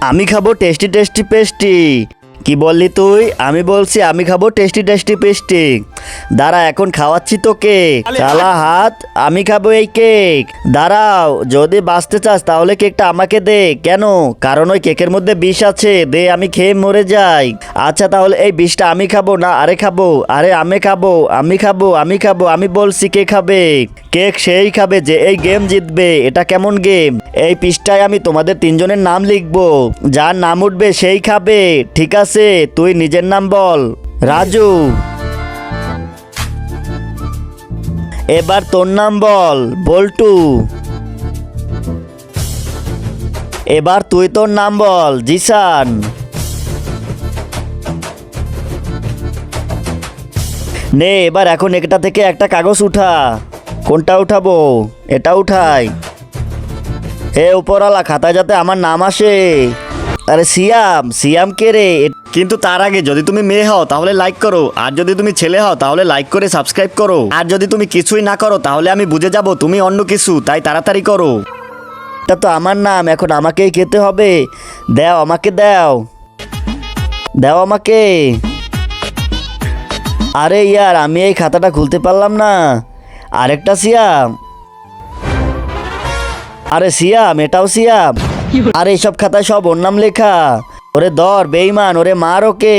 আমি খাবো tasty tasty pastry. কি বললি তুই? আমি বলছি আমি খাবো টেস্টি টেস্টি পেস্টি। দাঁড়া এখন খাওয়াচ্ছি তোকে। চালা হাত, আমি খাবো এই কেক। দাঁড়াও, যদি বাঁচতে চাস তাহলে কেকটা আমাকে দে। কেন? কারণ ওই কেকের মধ্যে বিষ আছে, দে আমি খেয়ে মরে যাই। আচ্ছা তাহলে এই বিষটা আমি খাবো না আরে খাবো? আরে আমি খাবো, আমি খাবো, আমি খাবো, আমি বলছি কে খাবে? কেক সেই খাবে যে এই গেম জিতবে। এটা কেমন গেম? এই পৃষ্ঠায় আমি তোমাদের তিনজনের নাম লিখবো, যার নাম উঠবে সেই খাবে। ঠিক আছে, তুই নিজের নাম বল। রাজু। এবার তোর নাম বল। বল্টু। এবার তুই তোর নাম বল। জিসান। নে এবার এখন এটা থেকে একটা কাগজ উঠা। কোনটা উঠাবো? এটা উঠাই। হে উপরওয়ালা, খাতায় যাতে আমার নাম আসে। আরে সিয়াম, সিয়াম কে রে? কিন্তু তার আগে যদি তুমি মেয়ে হও তাহলে লাইক করো, আর যদি তুমি ছেলে হও তাহলে লাইক করে সাবস্ক্রাইব করো, আর যদি তুমি কিছুই না করো তাহলে আমি বুঝে যাব তুমি অন্য কিছু, তাই তাড়াতাড়ি করো। এটা তো আমার নাম, এখন আমাকেই খেতে হবে। দাও আমাকে, দাও দাও আমাকে। আরে ইয়ার, আমি এই খাতাটা খুলতে পারলাম না। আরেকটা সিয়াম। আরে সিয়াম, এটাও সিয়াম। আরে এইসব খাতায় সব ওর নাম লেখা। ওরে ধর বেঈমান, ওরে মার ওকে।